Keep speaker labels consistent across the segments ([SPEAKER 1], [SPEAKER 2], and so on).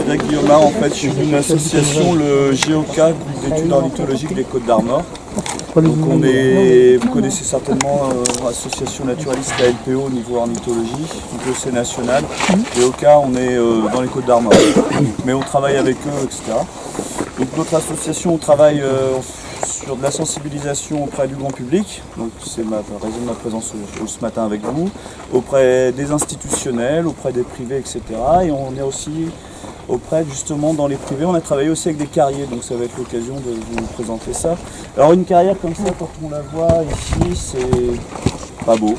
[SPEAKER 1] Frédéric Guillaumard, en fait, je suis d'une association, le GOK, groupe d'études ornithologiques des Côtes d'Armor. Donc on est, vous connaissez certainement l'association naturaliste LPO au niveau ornithologie, donc c'est national. GOK, on est dans les Côtes d'Armor, mais on travaille avec eux, etc. Donc notre association, on travaille sur de la sensibilisation auprès du grand public, donc c'est la raison de ma présence ce matin avec vous, auprès des institutionnels, auprès des privés, etc. Et on est aussi auprès, justement, dans les privés, on a travaillé aussi avec des carrières, donc ça va être l'occasion de vous présenter ça. Alors une carrière comme ça, quand on la voit ici, c'est pas beau.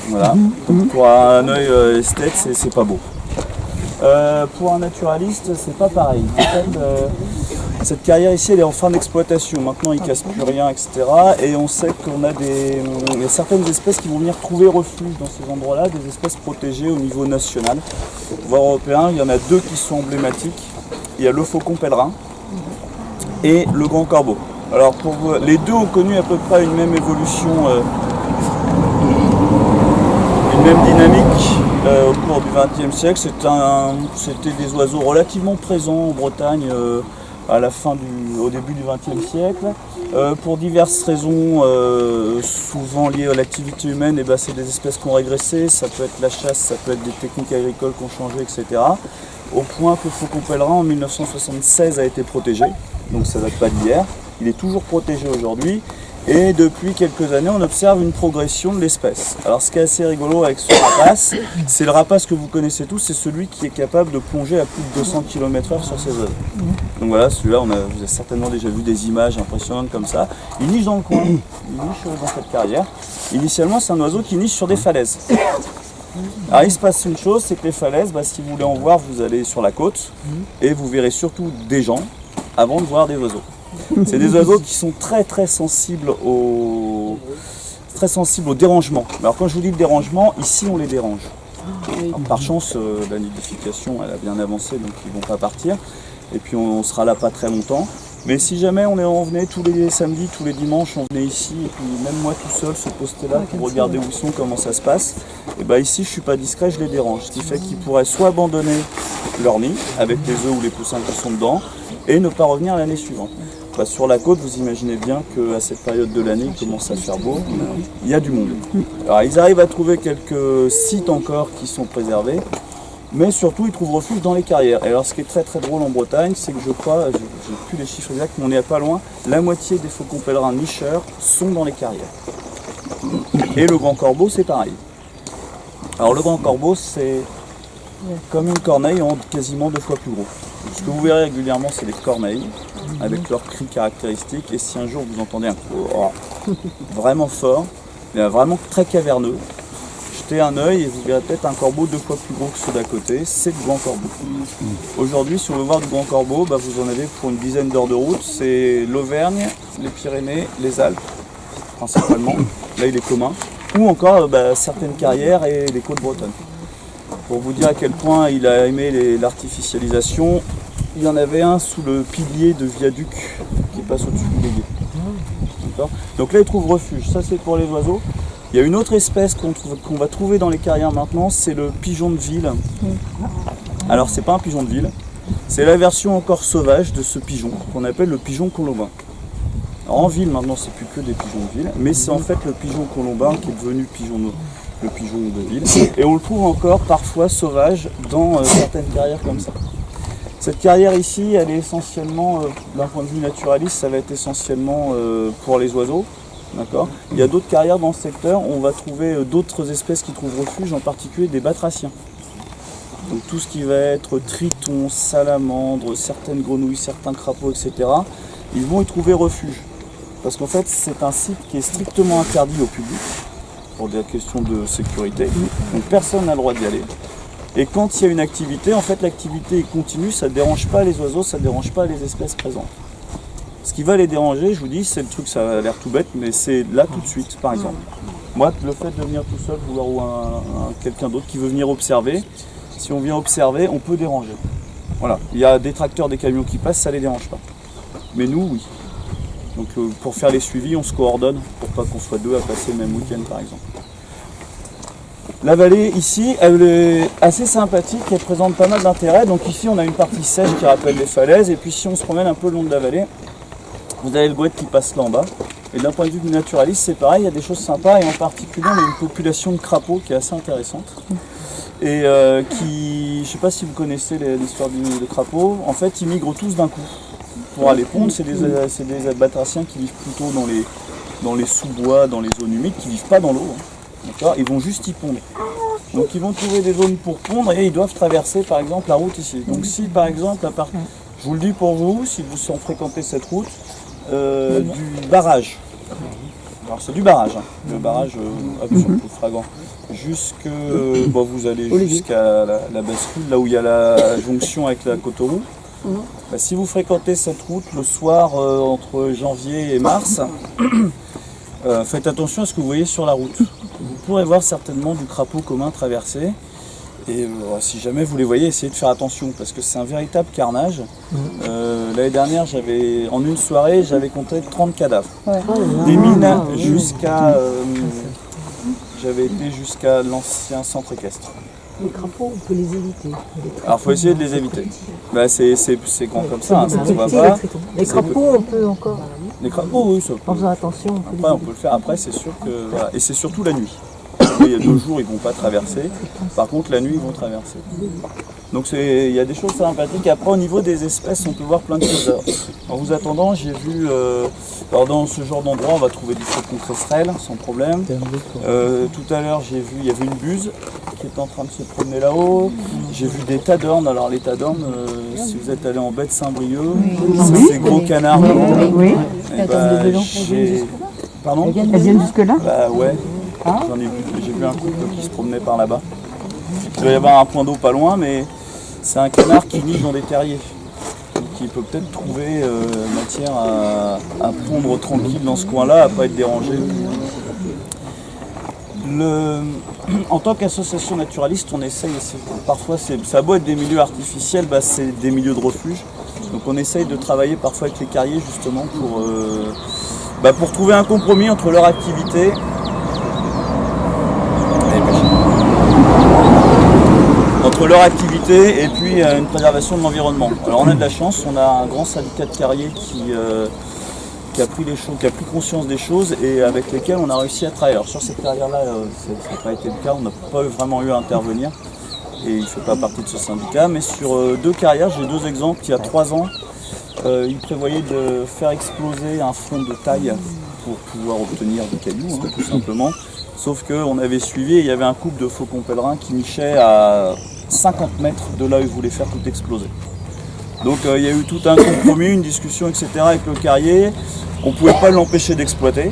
[SPEAKER 1] Voilà, pour un œil esthète, c'est pas beau. Pour un naturaliste, c'est pas pareil. En fait, cette carrière ici, elle est en fin d'exploitation. Maintenant, il ne casse plus rien, etc. Et on sait qu'on a il y a certaines espèces qui vont venir trouver refuge dans ces endroits-là, des espèces protégées au niveau national, voire européen. Il y en a deux qui sont emblématiques. Il y a le faucon pèlerin et le grand corbeau. Alors, les deux ont connu à peu près une même évolution, une même dynamique au cours du XXe siècle. C'était des oiseaux relativement présents en Bretagne au début du XXe siècle. Pour diverses raisons, souvent liées à l'activité humaine, c'est des espèces qui ont régressé. Ça peut être la chasse, ça peut être des techniques agricoles qui ont changé, etc. Au point que le faucon pèlerin en 1976 a été protégé, donc ça ne date pas d'hier. Il est toujours protégé aujourd'hui. Et depuis quelques années, on observe une progression de l'espèce. Alors ce qui est assez rigolo avec ce rapace, c'est le rapace que vous connaissez tous, c'est celui qui est capable de plonger à plus de 200 km/h sur ses oeufs. Donc voilà, celui-là, vous avez certainement déjà vu des images impressionnantes comme ça. Il niche dans le coin, il niche dans cette carrière. Initialement, c'est un oiseau qui niche sur des falaises. Alors il se passe une chose, c'est que les falaises, si vous voulez en voir, vous allez sur la côte et vous verrez surtout des gens avant de voir des oiseaux. C'est des oiseaux qui sont très sensibles au dérangement. Alors quand je vous dis le dérangement, ici on les dérange. Alors, par chance, la nidification elle a bien avancé, donc ils ne vont pas partir. Et puis on sera là pas très longtemps. Mais si jamais on venait tous les samedis, tous les dimanches, on venait ici, et puis même moi tout seul, se poster là pour regarder où ils sont, comment ça se passe, et ici je suis pas discret, je les dérange. Ce qui fait qu'ils pourraient soit abandonner leur nid, avec les œufs ou les poussins qui sont dedans, et ne pas revenir l'année suivante. Sur la côte, vous imaginez bien qu'à cette période de l'année, il commence à faire beau, il y a du monde. Alors ils arrivent à trouver quelques sites encore qui sont préservés, mais surtout ils trouvent refuge dans les carrières. Et alors ce qui est très drôle en Bretagne, c'est que je crois, j'ai plus les chiffres exacts, mais on n'est pas loin, la moitié des faucons pèlerins nicheurs sont dans les carrières. Et le grand corbeau, c'est pareil. Alors le grand corbeau, c'est comme une corneille en quasiment 2 fois plus gros. Ce que vous verrez régulièrement, c'est des corneilles, avec leurs cris caractéristiques. Et si un jour vous entendez un cri vraiment fort, mais vraiment très caverneux, jetez un œil et vous verrez peut-être un corbeau 2 fois plus gros que ceux d'à côté, c'est le grand corbeau. Aujourd'hui, si on veut voir du grand corbeau, vous en avez pour une dizaine d'heures de route. C'est l'Auvergne, les Pyrénées, les Alpes, principalement. Là, il est commun. Ou encore certaines carrières et les côtes bretonnes. Pour vous dire à quel point il a aimé l'artificialisation, il y en avait un sous le pilier de viaduc qui passe au-dessus du guéguet. Donc là, il trouve refuge. Ça, c'est pour les oiseaux. Il y a une autre espèce qu'on va trouver dans les carrières maintenant, c'est le pigeon de ville. Alors, c'est pas un pigeon de ville, c'est la version encore sauvage de ce pigeon qu'on appelle le pigeon colombin. Alors, en ville, maintenant, c'est plus que des pigeons de ville, mais c'est en fait le pigeon colombin qui est devenu le pigeon de ville. Et on le trouve encore parfois sauvage dans certaines carrières comme ça. Cette carrière ici, elle est essentiellement, d'un point de vue naturaliste, ça va être essentiellement pour les oiseaux. D'accord. Il y a d'autres carrières dans ce secteur, on va trouver d'autres espèces qui trouvent refuge, en particulier des batraciens. Donc tout ce qui va être triton, salamandre, certaines grenouilles, certains crapauds, etc., ils vont y trouver refuge. Parce qu'en fait, c'est un site qui est strictement interdit au public, pour des questions de sécurité. Donc personne n'a le droit d'y aller. Et quand il y a une activité, en fait l'activité est continue, ça ne dérange pas les oiseaux, ça ne dérange pas les espèces présentes. Ce qui va les déranger, je vous dis, c'est le truc, ça a l'air tout bête, mais c'est là tout de suite, par exemple. Moi, le fait de venir tout seul, vouloir ou quelqu'un d'autre qui veut venir observer, si on vient observer, on peut déranger. Voilà, il y a des tracteurs, des camions qui passent, ça ne les dérange pas. Mais nous, oui. Donc pour faire les suivis, on se coordonne pour pas qu'on soit deux à passer le même week-end, par exemple. La vallée ici, elle est assez sympathique, elle présente pas mal d'intérêt. Donc ici on a une partie sèche qui rappelle les falaises, et puis si on se promène un peu le long de la vallée, vous avez le Goët qui passe là en bas. Et d'un point de vue du naturaliste, c'est pareil, il y a des choses sympas, et en particulier on a une population de crapauds qui est assez intéressante. Et qui, je ne sais pas si vous connaissez l'histoire des crapauds, en fait ils migrent tous d'un coup pour aller pondre. C'est des batraciens qui vivent plutôt dans les sous-bois, dans les zones humides, qui ne vivent pas dans l'eau. D'accord, ils vont juste y pondre. Donc ils vont trouver des zones pour pondre et ils doivent traverser par exemple la route ici. Donc si par exemple, je vous le dis pour vous, si vous fréquentez cette route, du barrage. Alors c'est du barrage, hein. Le barrage Fragan. Vous allez jusqu'à la basse-rue, là où il y a la jonction avec la Côte-aux-Roux. Si vous fréquentez cette route le soir entre janvier et mars, faites attention à ce que vous voyez sur la route. Vous pourrez voir certainement du crapaud commun traverser. Et si jamais vous les voyez, essayez de faire attention parce que c'est un véritable carnage. L'année dernière, en une soirée, j'avais compté 30 cadavres. Des mines jusqu'à... j'avais été jusqu'à l'ancien centre équestre.
[SPEAKER 2] Les crapauds, on peut les éviter.
[SPEAKER 1] Alors il faut essayer de les éviter. C'est grand comme ça, ça ne se voit pas.
[SPEAKER 2] Les crapauds, on peut encore.
[SPEAKER 1] Les crapauds, oui, ça peut.
[SPEAKER 2] En faisant attention.
[SPEAKER 1] Après, on peut le faire. Après, c'est sûr que... Voilà. Et c'est surtout la nuit. Il y a 2 jours, ils ne vont pas traverser. Par contre, la nuit, ils vont traverser. Donc il y a des choses sympathiques. Après, au niveau des espèces, on peut voir plein de choses. En vous attendant, j'ai vu... dans ce genre d'endroit, on va trouver du faucon cresserelle, sans problème. Tout à l'heure, j'ai vu, il y avait une buse qui est en train de se promener là-haut. J'ai vu des tadornes. Alors les tadornes, si vous êtes allé en baie de Saint-Brieuc, c'est ces gros canards.
[SPEAKER 3] Oui.
[SPEAKER 1] Pardon ?
[SPEAKER 3] Elles viennent jusque-là ?
[SPEAKER 1] Bah ouais. J'ai vu un couple qui se promenait par là-bas. Il doit y avoir un point d'eau pas loin, mais c'est un canard qui niche dans des terriers. Donc il peut peut-être trouver matière à pondre tranquille dans ce coin-là, à pas être dérangé. En tant qu'association naturaliste, on essaye, parfois ça a beau être des milieux artificiels, c'est des milieux de refuge. Donc on essaye de travailler parfois avec les carriers justement pour trouver un compromis entre leur activité et puis une préservation de l'environnement. Alors on a de la chance, on a un grand syndicat de carriers qui a pris conscience des choses et avec lesquels on a réussi à travailler. Alors sur cette carrière-là, ça n'a pas été le cas, on n'a pas vraiment eu à intervenir et il ne fait pas partie de ce syndicat. Mais sur 2 carrières, j'ai 2 exemples. Il y a 3 ans, ils prévoyaient de faire exploser un front de taille pour pouvoir obtenir des cailloux, tout simplement. Sauf qu'on avait suivi et il y avait un couple de faucons pèlerins qui nichaient à 50 mètres de là où ils voulaient faire tout exploser. Donc il y a eu tout un compromis, une discussion, etc. avec le carrier. On ne pouvait pas l'empêcher d'exploiter,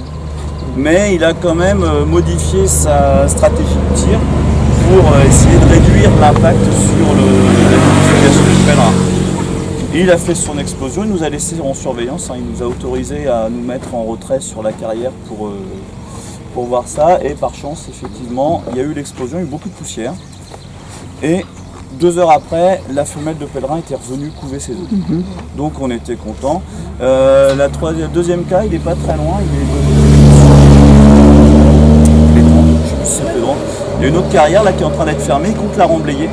[SPEAKER 1] mais il a quand même modifié sa stratégie de tir pour essayer de réduire l'impact sur la nidification du pèlerin. Et il a fait son explosion, il nous a laissé en surveillance, il nous a autorisé à nous mettre en retrait sur la carrière pour voir ça. Et par chance, effectivement, il y a eu l'explosion, il y a eu beaucoup de poussière. Et 2 heures après, la femelle de pèlerin était revenue couver ses œufs. Donc on était contents. Le 2e cas, il n'est pas très loin. Il y a une autre carrière là qui est en train d'être fermée, ils comptent la remblayer.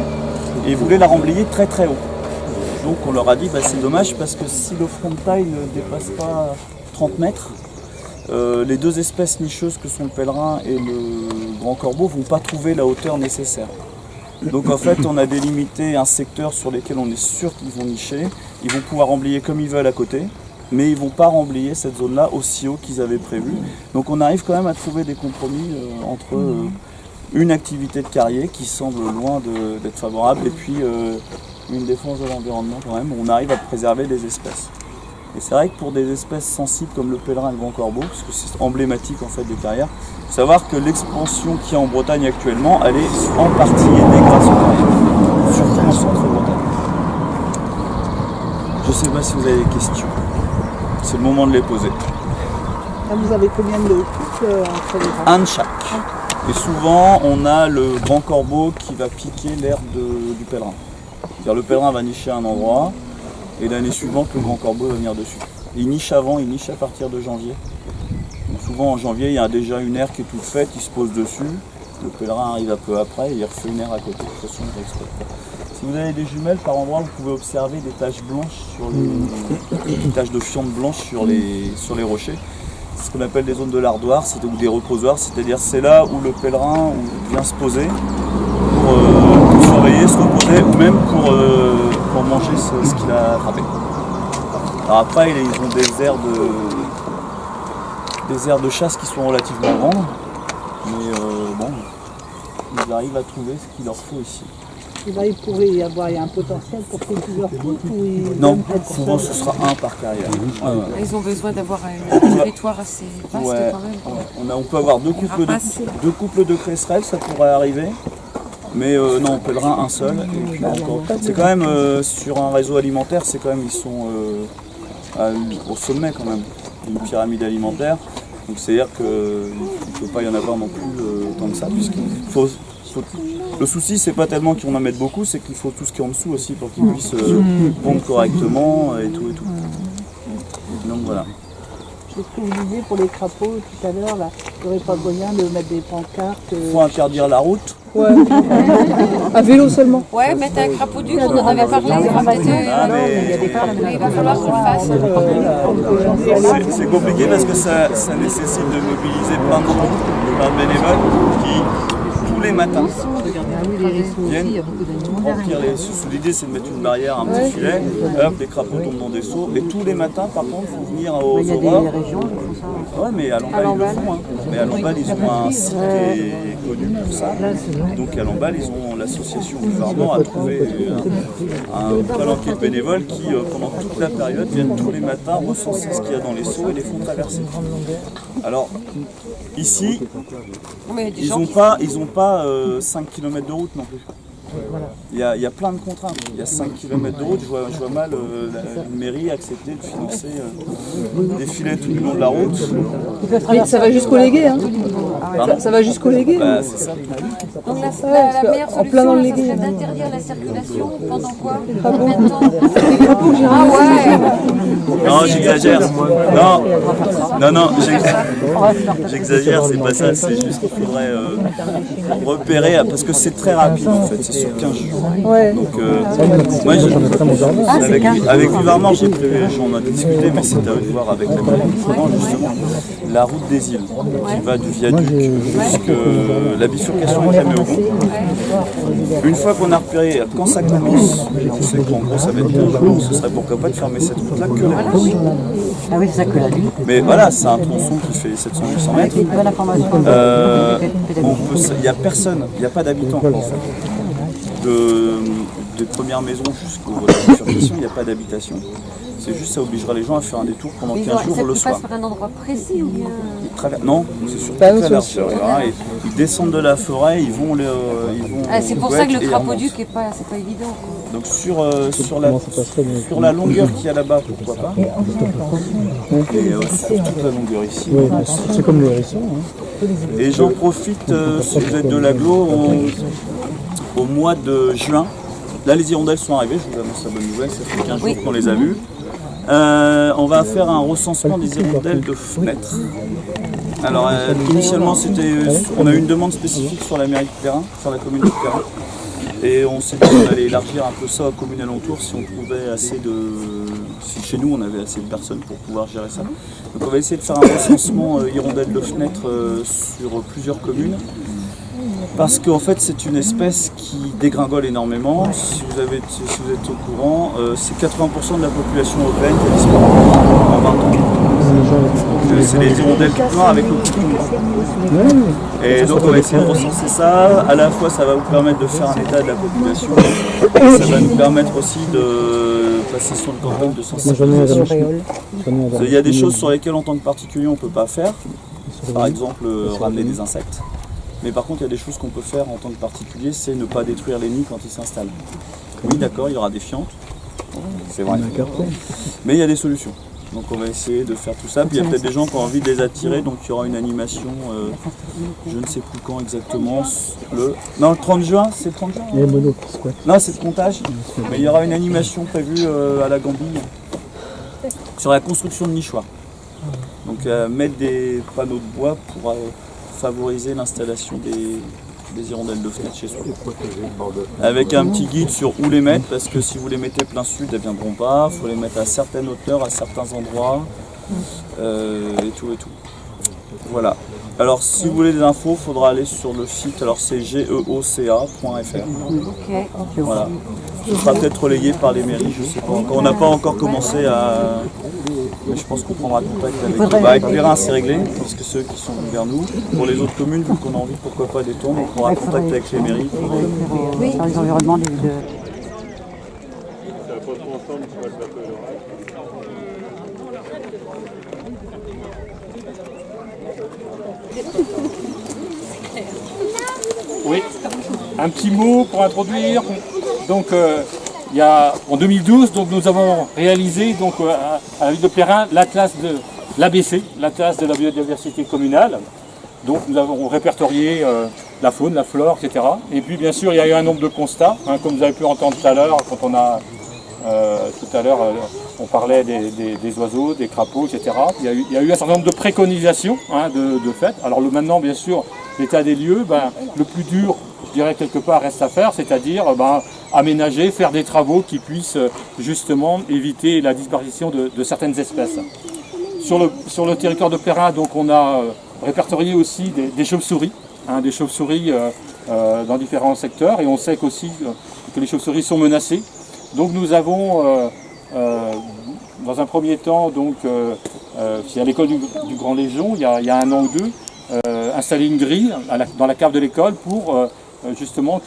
[SPEAKER 1] Et ils voulaient la remblayer très très haut. Donc on leur a dit c'est dommage parce que si le front de taille ne dépasse pas 30 mètres, les 2 espèces nicheuses que sont le pèlerin et le grand corbeau ne vont pas trouver la hauteur nécessaire. Donc en fait on a délimité un secteur sur lequel on est sûr qu'ils vont nicher. Ils vont pouvoir remblayer comme ils veulent à côté, mais ils ne vont pas remblayer cette zone-là aussi haut qu'ils avaient prévu. Donc on arrive quand même à trouver des compromis entre une activité de carrier qui semble loin d'être favorable et puis une défense de l'environnement quand même. On arrive à préserver des espèces. Et c'est vrai que pour des espèces sensibles comme le pèlerin et le grand corbeau, parce que c'est emblématique en fait des carrières, il faut savoir que l'expansion qu'il y a en Bretagne actuellement, elle est en partie aidée grâce aux carrières, surtout en centre-Bretagne. Je ne sais pas si vous avez des questions, c'est le moment de les poser.
[SPEAKER 4] Là, vous avez combien de couples entre les rangs?
[SPEAKER 1] Un de chaque. Et souvent, on a le grand corbeau qui va piquer l'air du pèlerin. C'est-à-dire le pèlerin va nicher à un endroit, et l'année suivante, le grand corbeau va venir dessus. Il niche avant, il niche à partir de janvier. Donc souvent en janvier, il y a déjà une aire qui est toute faite, il se pose dessus. le pèlerin arrive un peu après et il refait une aire à côté. De toute façon, il exprès. Si vous avez des jumelles, par endroit, vous pouvez observer des taches blanches sur des taches de fientes blanches sur les rochers. C'est ce qu'on appelle des zones de lardoir ou des reposoirs, c'est-à-dire c'est là où le pèlerin vient se poser pour surveiller, se reposer ou même pour manger ce qu'il a attrapé. Alors après, ils ont des aires de chasse qui sont relativement grandes, mais bon, ils arrivent à trouver ce qu'il leur faut ici.
[SPEAKER 4] Et là, il pourrait y avoir un potentiel pour faire plusieurs couples ou
[SPEAKER 1] Non, souvent ce sera un par carrière.
[SPEAKER 3] Ils ont besoin d'avoir un territoire assez vaste
[SPEAKER 1] Ouais,
[SPEAKER 3] quand même.
[SPEAKER 1] on peut avoir deux couples de cresserelles, ça pourrait arriver. Mais non, pèlerin un seul. Et puis encore. C'est quand même sur un réseau alimentaire, c'est quand même ils sont au sommet quand même d'une pyramide alimentaire. Donc c'est-à-dire qu'il ne peut pas y en avoir non plus tant que ça, le souci c'est pas tellement qu'on en mette beaucoup, c'est qu'il faut tout ce qui est en dessous aussi pour qu'ils puissent pondre correctement et tout. Donc voilà.
[SPEAKER 4] C'est ce que vous disiez pour les crapauds tout à l'heure, là, il n'y aurait pas moyen de mettre des pancartes.
[SPEAKER 1] Il faut interdire la route.
[SPEAKER 2] Ouais. À vélo seulement.
[SPEAKER 3] Ouais, mettre un crapaud duc, on en avait parlé. Il va falloir qu'on le fasse.
[SPEAKER 1] C'est compliqué parce que ça nécessite de mobiliser plein de gens, plein de bénévoles qui, tous les matins, viennent remplir les sous. L'idée c'est de mettre une barrière, un petit filet, hop, les crapauds tombent dans des seaux. Et tous les matins, par contre, il faut venir aux aurores. Ouais, mais à Lamballe, ils le font. Hein. Mais à Lamballe, ils ont un site qui est connu pour ça. Donc à Lamballe, ils ont l'association du Vardan a trouvé un palanquet de bénévoles qui, pendant toute la période, viennent tous les matins recenser ce qu'il y a dans les seaux et les font traverser. Alors, ici, ils n'ont pas 5 km de route non plus. Il y a plein de contraintes. Il y a 5 km de route. Je vois mal la mairie accepter de financer des filets tout le long de la route.
[SPEAKER 2] Mais ça va jusqu'au légué. Hein. Ça va jusqu'au légué.
[SPEAKER 1] Bah, c'est ça.
[SPEAKER 3] Donc la meilleure
[SPEAKER 2] en plein dans le
[SPEAKER 3] solution,
[SPEAKER 2] légué.
[SPEAKER 3] ça serait d'interdire la circulation pendant quoi?
[SPEAKER 2] Ah bon.
[SPEAKER 3] Combien de temps?
[SPEAKER 2] Ah
[SPEAKER 3] ouais.
[SPEAKER 1] Non, j'exagère. Non, j'exagère, c'est pas ça. C'est juste qu'il faudrait repérer, parce que c'est très rapide en fait, c'est sur 15 jours.
[SPEAKER 2] Ouais.
[SPEAKER 1] Donc, moi, avec Vivarmant, j'ai prévu, on a discuté, mais c'était à eux de voir avec la mairie, justement, la route des îles, qui va du viaduc jusqu'à la bifurcation avec la Méogon. Une fois qu'on a repéré quand ça commence, on sait qu'en gros ça va être 15 jours, ce serait pourquoi pas de fermer cette route-là que la nuit.
[SPEAKER 5] Ah oui, c'est ça que la nuit.
[SPEAKER 1] Mais voilà, c'est un tronçon qui fait 700-800 mètres.
[SPEAKER 5] Bonne information.
[SPEAKER 1] Il n'y a personne, il n'y a pas d'habitants en fait. Des premières maisons jusqu'au bifurcation, il n'y a pas d'habitation. C'est juste ça obligera les gens à faire un détour pendant 15 jours le soir.
[SPEAKER 3] Ça passe par un endroit précis ou bien?
[SPEAKER 1] Non, c'est surtout très large. Ils descendent de la forêt, ils vont
[SPEAKER 3] c'est pour ça que le crapaud duc c'est pas évident. Quoi.
[SPEAKER 1] Donc sur la longueur qu'il y a là-bas, pourquoi pas. Et sur toute la longueur ici.
[SPEAKER 6] C'est comme les hérissons. Hein.
[SPEAKER 1] Et j'en profite, si vous êtes de l'agglo, au mois de juin. Là, les hirondelles sont arrivées, je vous annonce la bonne nouvelle, ça fait 15 jours qu'on les a vues. On va faire un recensement des hirondelles de fenêtres. Alors, initialement, on a eu une demande spécifique sur la mairie de Perrin, sur la commune de Perrin. Et on s'est dit qu'on allait élargir un peu ça aux communes alentours si on trouvait assez de... Si chez nous, on avait assez de personnes pour pouvoir gérer ça. Donc on va essayer de faire un recensement hirondelles de fenêtres sur plusieurs communes. Parce qu'en fait c'est une espèce qui dégringole énormément. Si vous êtes au courant, c'est 80% de la population européenne qui a disparu en 20 ans. C'est les hirondelles toutes noires avec le coucou. Et donc on va essayer de recenser ça. À la fois ça va vous permettre de faire un état de la population. Et ça va nous permettre aussi de passer sur une campagne de sensibilisation. Il y a des choses sur lesquelles en tant que particulier on ne peut pas faire. Par exemple ramener des insectes. Mais par contre, il y a des choses qu'on peut faire en tant que particulier, c'est ne pas détruire les nids quand ils s'installent. Oui, d'accord, il y aura des fientes, c'est vrai. Mais il y a des solutions. Donc on va essayer de faire tout ça. Puis il y a peut-être des gens qui ont envie de les attirer, donc il y aura une animation, je ne sais plus quand exactement. Le 30 juin, c'est le 30 juin Non, c'est le comptage. Mais il y aura une animation prévue à la Gambie sur la construction de nichoirs. Donc mettre des panneaux de bois pour... favoriser l'installation des hirondelles de fenêtre chez soi. Avec un petit guide sur où les mettre, parce que si vous les mettez plein sud, elles ne viendront pas. Il faut les mettre à certaines hauteurs, à certains endroits, et tout et tout. Voilà. Alors si vous voulez des infos, il faudra aller sur le site, alors c'est geoca.fr. Voilà. Ce sera peut-être relayé par les mairies, je ne sais pas encore. On n'a pas encore commencé à... Mais je pense qu'on prendra contact avec Plérin, c'est réglé, parce que ceux qui sont vers nous. Pour les autres communes, vu qu'on a envie, pourquoi pas, des tours, on prendra contact avec les mairies.
[SPEAKER 5] Dans les environnements de...
[SPEAKER 6] Oui, un petit mot pour introduire. Donc, il y a, en 2012, donc, nous avons réalisé donc, à la ville de Plérin l'atlas de l'ABC, l'atlas de la biodiversité communale. Donc nous avons répertorié la faune, la flore, etc. Et puis bien sûr, il y a eu un nombre de constats, hein, comme vous avez pu entendre tout à l'heure, quand on a tout à l'heure, on parlait des oiseaux, des crapauds, etc. Il y a eu un certain nombre de préconisations, hein, de fait. Alors maintenant, bien sûr, l'état des lieux, le plus dur, je dirais quelque part, reste à faire, c'est-à-dire aménager, faire des travaux qui puissent justement éviter la disparition de certaines espèces. Sur le territoire de Plérin, donc, on a répertorié aussi des chauves-souris, hein, des chauves-souris dans différents secteurs, et on sait aussi que les chauves-souris sont menacées. Donc nous avons, dans un premier temps, c'est à l'école du Grand Légion, il y a un an ou deux, installé une grille dans la cave de l'école pour justement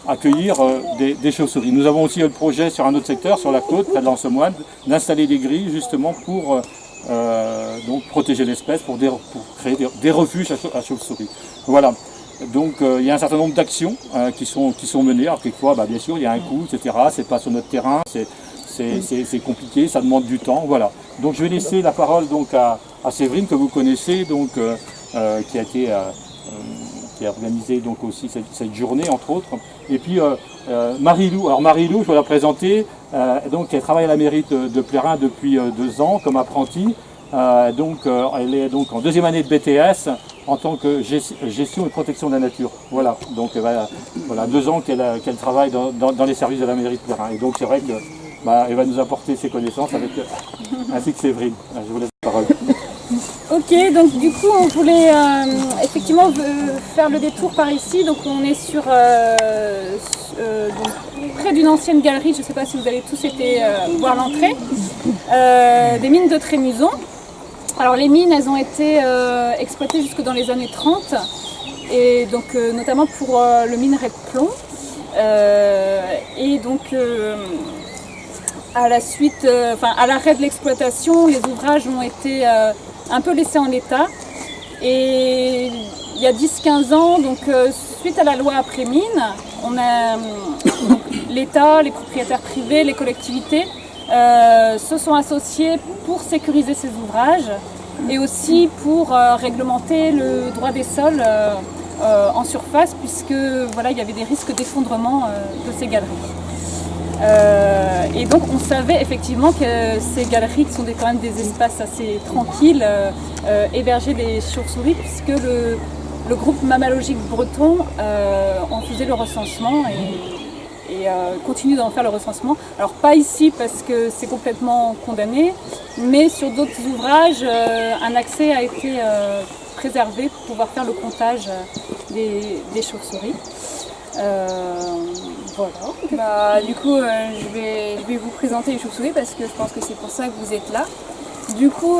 [SPEAKER 6] accueillir des chauves-souris. Nous avons aussi le projet sur un autre secteur, sur la côte, près de l'Anse-aux-Moines, d'installer des grilles justement pour donc protéger l'espèce, pour créer des refuges à chauves-souris. Voilà. Donc il y a un certain nombre d'actions qui sont menées. Alors quelquefois, bien sûr, il y a un coût, etc. C'est pas sur notre terrain, c'est compliqué, ça demande du temps. Voilà. Donc je vais laisser la parole donc à Séverine, que vous connaissez, donc qui a organisé donc aussi cette journée entre autres. Et puis Marie-Lou. Alors Marie-Lou, je vais la présenter. Donc elle travaille à la mairie de Plérin depuis 2 ans comme apprentie. Elle est donc en 2e année de BTS en tant que gestion et protection de la nature. Voilà, donc voilà 2 ans qu'elle travaille dans les services de la mairie de Plérin. Et donc c'est vrai qu'elle va nous apporter ses connaissances ainsi que Séverine. Je vous laisse la parole.
[SPEAKER 3] Ok, donc du coup on voulait effectivement faire le détour par ici. Donc on est sur donc, près d'une ancienne galerie, je ne sais pas si vous avez tous été voir l'entrée, des mines de Trémuson. Alors les mines, elles ont été exploitées jusque dans les années 30, et donc notamment pour le minerai de plomb. Et donc à la suite, à l'arrêt de l'exploitation, les ouvrages ont été un peu laissés en état. Et il y a 10-15 ans, donc suite à la loi après-mine, on a l'État, les propriétaires privés, les collectivités se sont associés pour sécuriser ces ouvrages et aussi pour réglementer le droit des sols en surface, puisque voilà, il y avait des risques d'effondrement de ces galeries. Et donc on savait effectivement que ces galeries, qui sont quand même des espaces assez tranquilles, hébergeaient des chauves-souris, puisque le groupe mammalogique breton en faisait le recensement et continue d'en faire le recensement. Alors pas ici parce que c'est complètement condamné, mais sur d'autres ouvrages, un accès a été préservé pour pouvoir faire le comptage des chauves-souris. Voilà.
[SPEAKER 7] Du coup, je vais vous présenter les chauves-souris parce que je pense que c'est pour ça que vous êtes là. Du coup,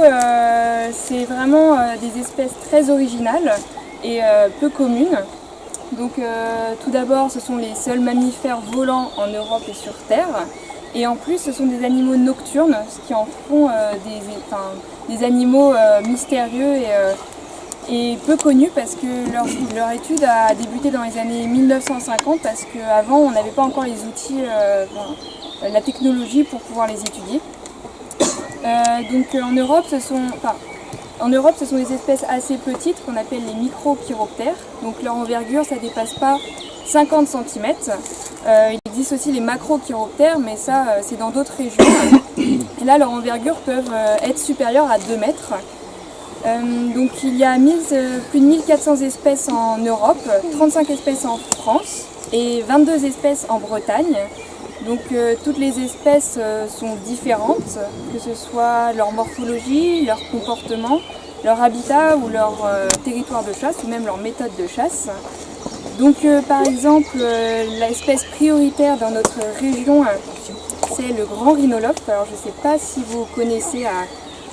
[SPEAKER 7] c'est vraiment des espèces très originales et peu communes. Donc tout d'abord, ce sont les seuls mammifères volants en Europe et sur Terre. Et en plus, ce sont des animaux nocturnes, ce qui en font des animaux mystérieux et peu connus, parce que leur étude a débuté dans les années 1950, parce qu'avant, on n'avait pas encore les outils, la technologie pour pouvoir les étudier. Donc en Europe, ce sont des espèces assez petites qu'on appelle les microchiroptères. Donc leur envergure, ça ne dépasse pas 50 cm. Il existe aussi les macrochiroptères, mais ça, c'est dans d'autres régions. Et là, leur envergure peuvent être supérieure à 2 mètres. Donc il y a plus de 1400 espèces en Europe, 35 espèces en France et 22 espèces en Bretagne. Donc toutes les espèces sont différentes, que ce soit leur morphologie, leur comportement, leur habitat ou leur territoire de chasse ou même leur méthode de chasse. Donc par exemple, l'espèce prioritaire dans notre région, c'est le grand rhinolophe. Alors je ne sais pas si vous connaissez à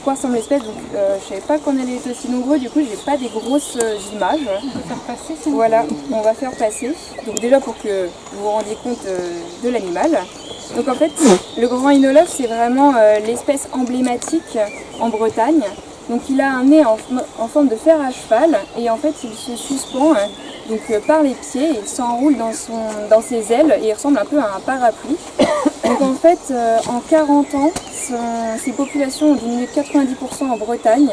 [SPEAKER 7] quoi ressemble l'espèce, donc je ne savais pas qu'on allait être aussi nombreux, du coup j'ai pas des grosses images.
[SPEAKER 3] On va faire passer ça.
[SPEAKER 7] Voilà, on va faire passer. Donc déjà pour que vous vous rendiez compte de l'animal. Donc en fait, le grand rhinolophe c'est vraiment l'espèce emblématique en Bretagne. Donc il a un nez en forme de fer à cheval et en fait il se suspend par les pieds, il s'enroule dans ses ailes et il ressemble un peu à un parapluie. Donc en fait en 40 ans, ses populations ont diminué de 90% en Bretagne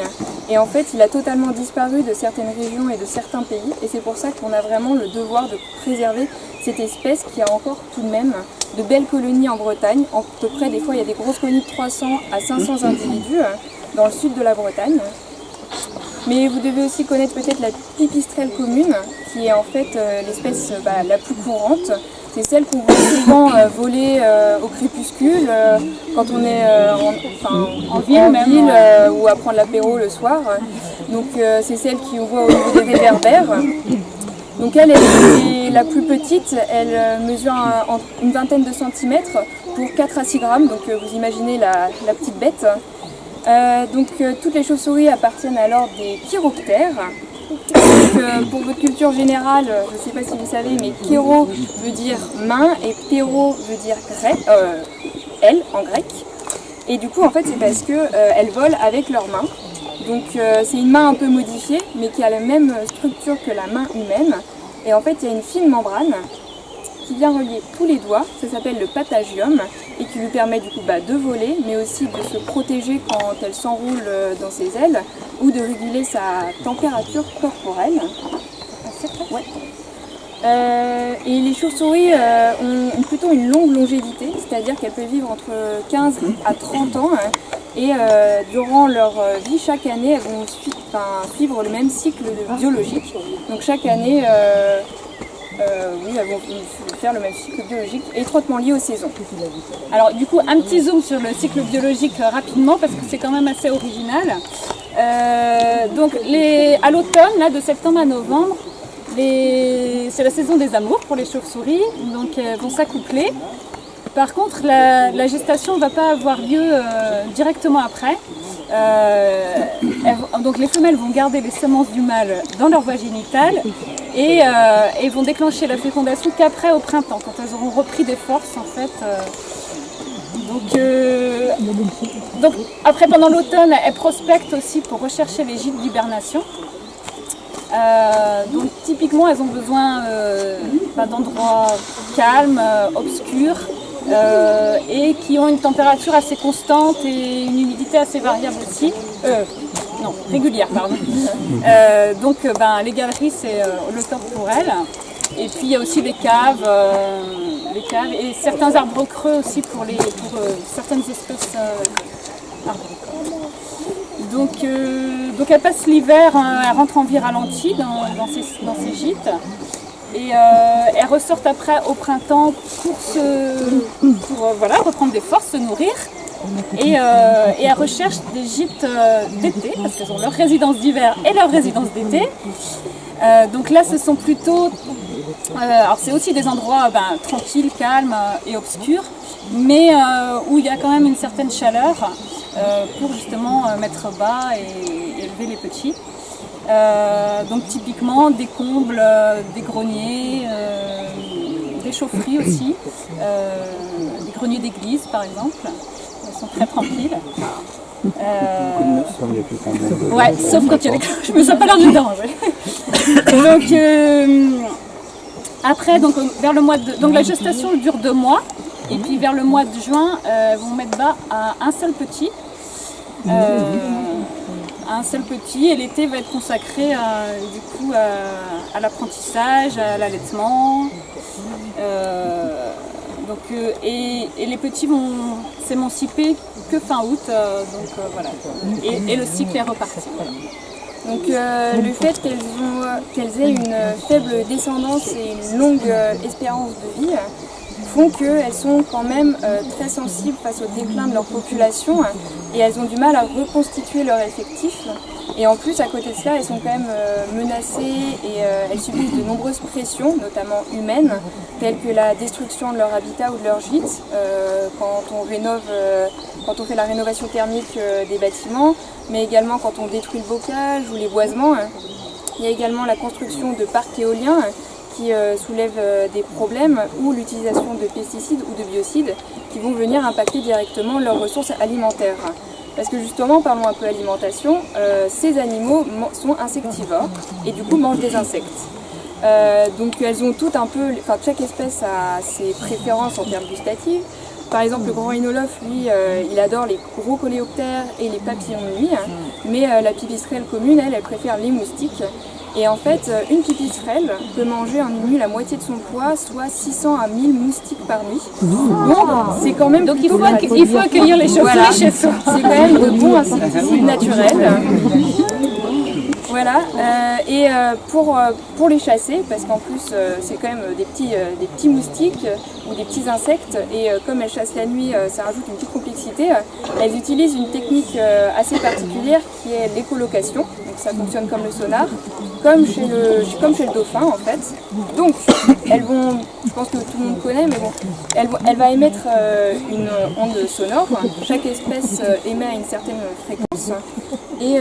[SPEAKER 7] et en fait il a totalement disparu de certaines régions et de certains pays et c'est pour ça qu'on a vraiment le devoir de préserver cette espèce qui a encore tout de même de belles colonies en Bretagne. À peu près des fois il y a des grosses colonies de 300 à 500 individus dans le sud de la Bretagne. Mais vous devez aussi connaître peut-être la pipistrelle commune, qui est en fait l'espèce la plus courante. C'est celle qu'on voit souvent voler au crépuscule, quand on est en ville ou à prendre l'apéro le soir. Donc c'est celle qu'on voit au niveau des réverbères. Donc elle est la plus petite, elle mesure une vingtaine de centimètres pour 4 à 6 grammes, donc vous imaginez la petite bête. Toutes les chauves-souris appartiennent à l'ordre des chiroptères. Donc, pour votre culture générale, je ne sais pas si vous savez, mais kéro veut dire main et ptéro veut dire elle en grec. Et du coup, en fait, c'est parce qu'elles volent avec leurs mains. Donc, c'est une main un peu modifiée, mais qui a la même structure que la main humaine. Et en fait, il y a une fine membrane qui vient relier tous les doigts, ça s'appelle le patagium, et qui lui permet du coup de voler, mais aussi de se protéger quand elle s'enroule dans ses ailes, ou de réguler sa température corporelle. Ouais. Et les chauves-souris ont plutôt une longue longévité, c'est-à-dire qu'elles peuvent vivre entre 15 à 30 ans, et durant leur vie, chaque année, elles vont suivre le même cycle biologique. Donc chaque année, elles vont faire le même cycle biologique étroitement lié aux saisons.
[SPEAKER 3] Alors du coup, un petit zoom sur le cycle biologique rapidement parce que c'est quand même assez original. À l'automne, là, de septembre à novembre, c'est la saison des amours pour les chauves-souris, donc elles vont s'accoupler. Par contre, la gestation ne va pas avoir lieu directement après. Donc les femelles vont garder les semences du mâle dans leur voie génitale et vont déclencher la fécondation qu'après au printemps, quand elles auront repris des forces en fait. Donc après pendant l'automne, elles prospectent aussi pour rechercher les gîtes d'hibernation. Donc typiquement elles ont besoin d'endroits calmes, obscurs. Et qui ont une température assez constante et une humidité assez variable aussi. Régulière, pardon. Les galeries, c'est le top pour elles. Et puis il y a aussi les caves et certains arbres creux aussi pour certaines espèces arbres. Donc elles passent l'hiver, elles rentrent en vie ralentie dans ces gîtes. Et elles ressortent après au printemps pour reprendre des forces, se nourrir. Et elles recherchent des gîtes d'été, parce qu'elles ont leur résidence d'hiver et leur résidence d'été. Donc là, ce sont plutôt... alors c'est aussi des endroits tranquilles, calmes et obscurs, mais où il y a quand même une certaine chaleur pour justement mettre bas et élever les petits. Donc typiquement des combles, des greniers, des chaufferies aussi, des greniers d'église par exemple, elles sont très tranquilles. Ouais, sauf quand il y a les cloches, je me sens pas l'air dedans. Donc après, vers le mois donc la gestation dure 2 mois, et puis vers le mois de juin, elles vont mettre bas à un seul petit. Et l'été va être consacré à l'apprentissage, à l'allaitement. et les petits vont s'émanciper que fin août, voilà. Et le cycle est reparti.
[SPEAKER 7] Donc le fait qu'elles aient une faible descendance et une longue espérance de vie font qu'elles sont quand même très sensibles face au déclin de leur population et elles ont du mal à reconstituer leur effectif. Et en plus, à côté de cela, elles sont quand même menacées et elles subissent de nombreuses pressions, notamment humaines, telles que la destruction de leur habitat ou de leur gîte, quand on fait la rénovation thermique des bâtiments, mais également quand on détruit le bocage ou les boisements. Il y a également la construction de parcs éoliens qui soulèvent des problèmes ou l'utilisation de pesticides ou de biocides qui vont venir impacter directement leurs ressources alimentaires. Parce que justement, parlons un peu alimentation, ces animaux sont insectivores et du coup mangent des insectes. Donc elles ont toutes chaque espèce a ses préférences en termes gustatifs. Par exemple, le grand rhinolophe, lui, il adore les gros coléoptères et les papillons de nuit, mais la pipistrelle commune, elle préfère les moustiques. Et en fait, une pipistrelle peut manger en une nuit la moitié de son poids, soit 600 à 1000 moustiques par nuit. Donc c'est quand même
[SPEAKER 3] il faut accueillir les chauves-souris chez soi.
[SPEAKER 7] C'est quand même de bons insecticides naturels. Voilà, et pour les chasser, parce qu'en plus c'est quand même des petits moustiques ou des petits insectes, et comme elles chassent la nuit, ça rajoute une petite complexité, elles utilisent une technique assez particulière qui est l'écholocation, donc ça fonctionne comme le sonar, comme chez le dauphin en fait. Donc elles vont, je pense que tout le monde connaît, mais bon, elle va émettre une onde sonore, chaque espèce émet à une certaine fréquence, et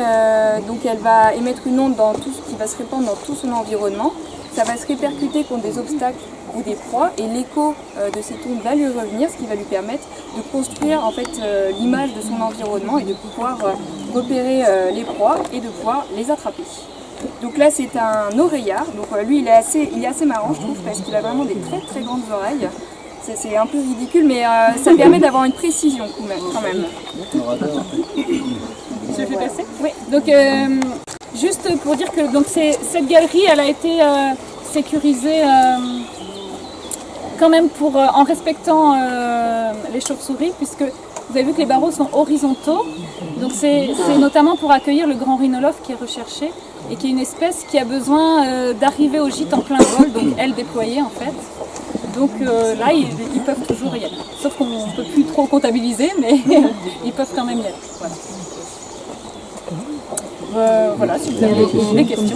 [SPEAKER 7] donc elle va émettre une onde qui va se répandre dans tout son environnement. Ça va se répercuter contre des obstacles ou des proies et l'écho de cette onde va lui revenir, ce qui va lui permettre de construire en fait l'image de son environnement et de pouvoir repérer les proies et de pouvoir les attraper. Donc là c'est un oreillard, donc lui il est assez marrant je trouve parce qu'il a vraiment des très très grandes oreilles. C'est un peu ridicule mais ça permet d'avoir une précision quand même.
[SPEAKER 3] Je fais passer ? Oui. Donc, juste pour dire que cette galerie, elle a été sécurisée quand même en respectant les chauves-souris, puisque vous avez vu que les barreaux sont horizontaux. Donc, c'est notamment pour accueillir le grand rhinolophe qui est recherché et qui est une espèce qui a besoin d'arriver au gîte en plein vol, donc elle déployée en fait. Donc là, ils peuvent toujours y aller. Sauf qu'on ne peut plus trop comptabiliser, mais ils peuvent quand même y aller. Voilà. Voilà, si vous avez des questions.